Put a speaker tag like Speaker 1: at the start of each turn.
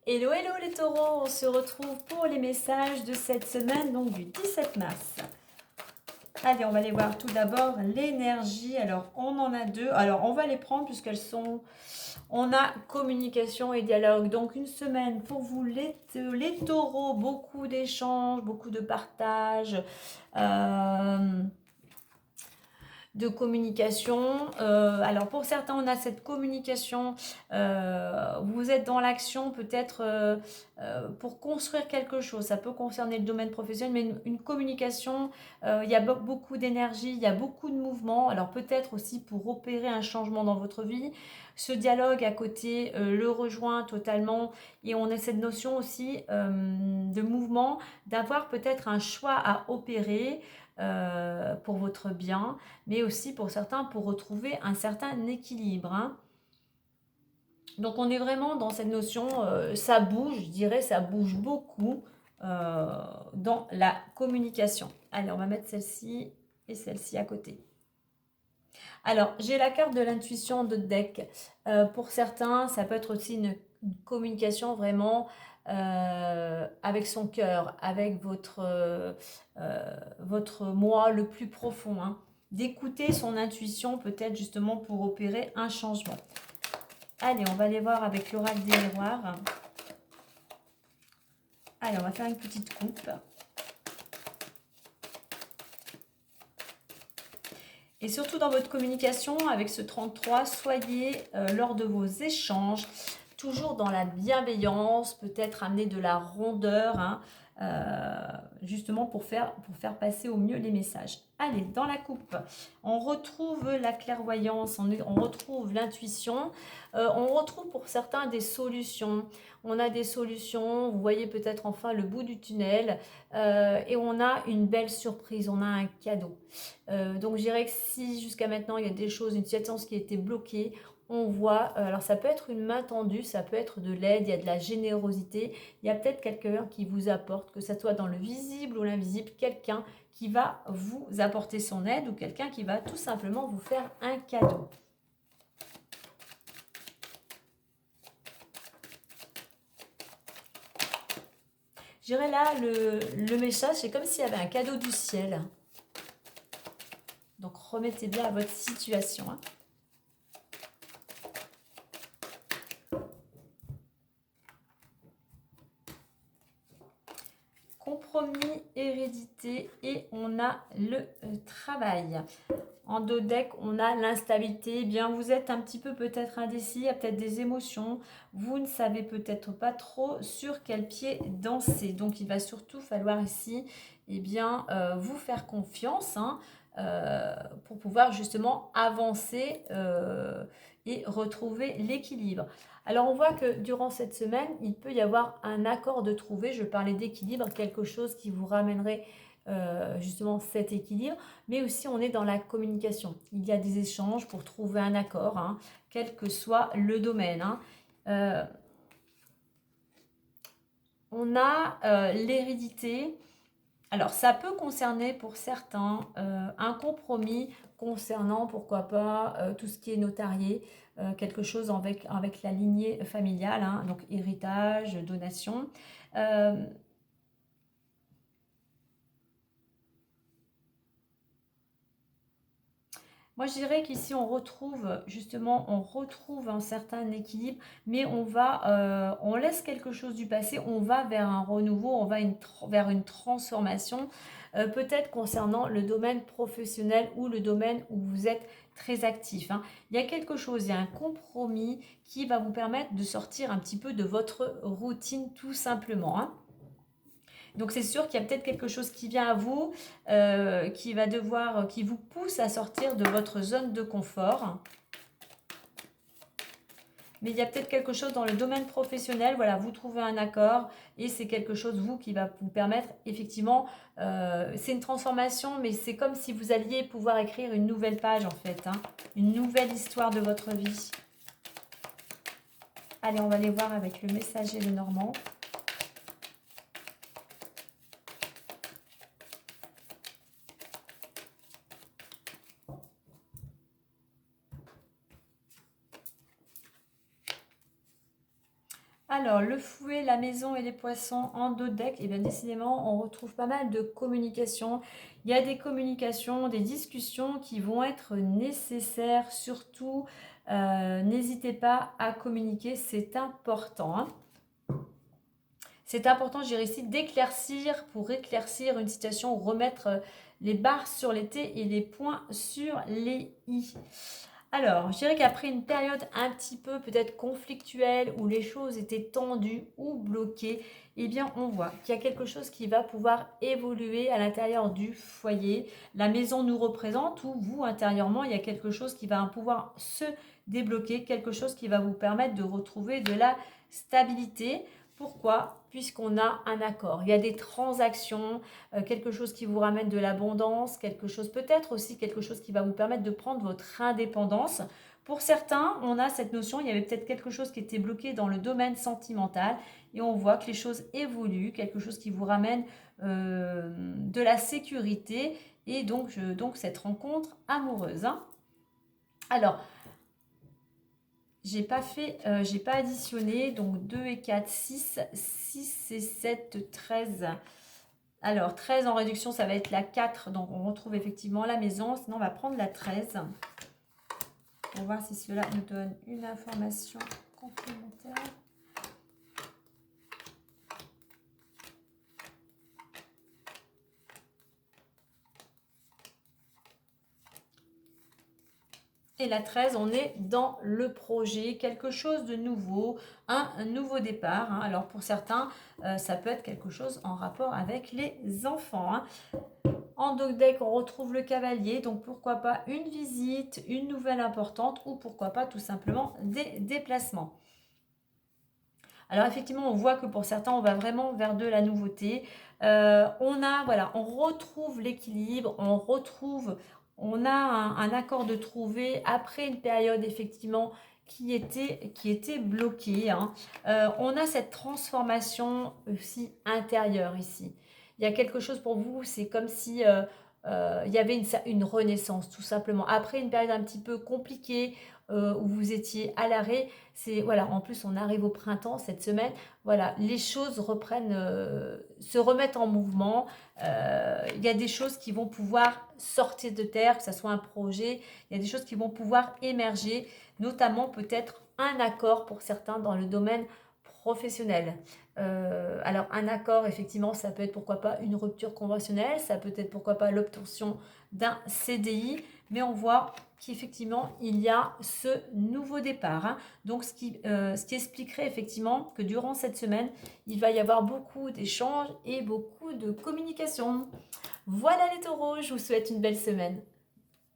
Speaker 1: Hello, hello les taureaux, on se retrouve pour les messages de cette semaine, donc du 17 mars. Allez, on va aller voir tout d'abord l'énergie. Alors, on en a deux. Alors, on va les prendre puisqu'elles sont... On a communication et dialogue. Donc, une semaine pour vous les taureaux, beaucoup d'échanges, beaucoup de partage. De communication. Alors pour certains, on a cette communication, vous êtes dans l'action peut-être pour construire quelque chose. Ça peut concerner le domaine professionnel, mais une communication, il y a beaucoup d'énergie, il y a beaucoup de mouvement. Alors peut-être aussi pour opérer un changement dans votre vie. Ce dialogue à côté le rejoint totalement et on a cette notion aussi de mouvement, d'avoir peut-être un choix à opérer pour votre bien, mais aussi pour certains pour retrouver un certain équilibre. Hein. Donc on est vraiment dans cette notion, ça bouge, je dirais, ça bouge beaucoup dans la communication. Allez, on va mettre celle-ci et celle-ci à côté. Alors, j'ai la carte de l'intuition de deck. Pour certains, ça peut être aussi une communication vraiment avec son cœur, avec votre moi le plus profond. Hein. D'écouter son intuition peut-être justement pour opérer un changement. Allez, on va aller voir avec l'oracle des miroirs. Allez, on va faire une petite coupe. Et surtout dans votre communication avec ce 33, soyez lors de vos échanges toujours dans la bienveillance, peut-être amener de la rondeur, hein, justement pour faire passer au mieux les messages. Allez, dans la coupe, on retrouve la clairvoyance, on retrouve l'intuition, on retrouve pour certains des solutions. On a des solutions, vous voyez peut-être enfin le bout du tunnel, et on a une belle surprise, on a un cadeau. Donc je dirais que si jusqu'à maintenant il y a des choses, une situation qui était bloquée, on voit, alors ça peut être une main tendue, ça peut être de l'aide, il y a de la générosité, il y a peut-être quelqu'un qui vous apporte, que ce soit dans le visible ou l'invisible, quelqu'un qui va vous apporter son aide ou quelqu'un qui va tout simplement vous faire un cadeau. Je dirais là, le message, c'est comme s'il y avait un cadeau du ciel. Donc remettez bien à votre situation. Hein. Compromis, hérédité et on a le travail. En dos deck, on a l'instabilité. Eh bien, vous êtes un petit peu peut-être indécis, il y a peut-être des émotions. Vous ne savez peut-être pas trop sur quel pied danser. Donc, il va surtout falloir ici eh bien, vous faire confiance hein, pour pouvoir justement avancer et retrouver l'équilibre. Alors on voit que durant cette semaine, il peut y avoir un accord de trouver, je parlais d'équilibre, quelque chose qui vous ramènerait justement cet équilibre, mais aussi on est dans la communication. Il y a des échanges pour trouver un accord, hein, quel que soit le domaine. Hein. On a l'hérédité. Alors, ça peut concerner pour certains un compromis concernant, pourquoi pas, tout ce qui est notarié, quelque chose avec la lignée familiale, hein, donc héritage, donation. Moi, je dirais qu'ici, on retrouve un certain équilibre, mais on laisse quelque chose du passé, on va vers un renouveau, on va vers une transformation, peut-être concernant le domaine professionnel ou le domaine où vous êtes très actif. Hein. Il y a quelque chose, il y a un compromis qui va vous permettre de sortir un petit peu de votre routine tout simplement. Hein. Donc c'est sûr qu'il y a peut-être quelque chose qui vient à vous, qui vous pousse à sortir de votre zone de confort. Mais il y a peut-être quelque chose dans le domaine professionnel, voilà, vous trouvez un accord et c'est quelque chose, vous, qui va vous permettre, effectivement, c'est une transformation, mais c'est comme si vous alliez pouvoir écrire une nouvelle page, en fait, hein, une nouvelle histoire de votre vie. Allez, on va aller voir avec le messager de Normand. Alors, le fouet, la maison et les poissons en dos de deck, et bien décidément, on retrouve pas mal de communication. Il y a des communications, des discussions qui vont être nécessaires. Surtout, n'hésitez pas à communiquer, c'est important, hein. C'est important, je dirais ici, d'éclaircir pour éclaircir une situation, remettre les barres sur les T et les points sur les I. Alors, je dirais qu'après une période un petit peu peut-être conflictuelle où les choses étaient tendues ou bloquées, eh bien on voit qu'il y a quelque chose qui va pouvoir évoluer à l'intérieur du foyer. La maison nous représente ou vous intérieurement, il y a quelque chose qui va pouvoir se débloquer, quelque chose qui va vous permettre de retrouver de la stabilité. Pourquoi? Puisqu'on a un accord. Il y a des transactions, quelque chose qui vous ramène de l'abondance, quelque chose peut-être aussi quelque chose qui va vous permettre de prendre votre indépendance. Pour certains, on a cette notion, il y avait peut-être quelque chose qui était bloqué dans le domaine sentimental et on voit que les choses évoluent, quelque chose qui vous ramène de la sécurité et donc cette rencontre amoureuse, hein. Alors, j'ai pas additionné, donc 2 et 4, 6, 6 et 7, 13. Alors, 13 en réduction, ça va être la 4, donc on retrouve effectivement la maison. Sinon, on va prendre la 13 pour voir si cela nous donne une information complémentaire. Et la 13, on est dans le projet, quelque chose de nouveau, un nouveau départ, hein. Alors pour certains, ça peut être quelque chose en rapport avec les enfants, hein. En dog deck, on retrouve le cavalier, donc pourquoi pas une visite, une nouvelle importante ou pourquoi pas tout simplement des déplacements. Alors effectivement, on voit que pour certains, on va vraiment vers de la nouveauté. On retrouve l'équilibre, on a un accord de trouver après une période effectivement qui était bloquée, hein. On a cette transformation aussi intérieure ici. Il y a quelque chose pour vous, c'est comme si il y avait une renaissance tout simplement. Après une période un petit peu compliquée, où vous étiez à l'arrêt, voilà, en plus on arrive au printemps cette semaine, voilà, les choses se remettent en mouvement. Il y a des choses qui vont pouvoir sortir de terre, que ce soit un projet, il y a des choses qui vont pouvoir émerger, notamment peut-être un accord pour certains dans le domaine professionnel. Alors un accord, effectivement, ça peut être pourquoi pas une rupture conventionnelle, ça peut être pourquoi pas l'obtention d'un CDI, mais on voit qu'effectivement il y a ce nouveau départ, hein. Donc ce qui expliquerait effectivement que durant cette semaine, il va y avoir beaucoup d'échanges et beaucoup de communication. Voilà les taureaux, je vous souhaite une belle semaine.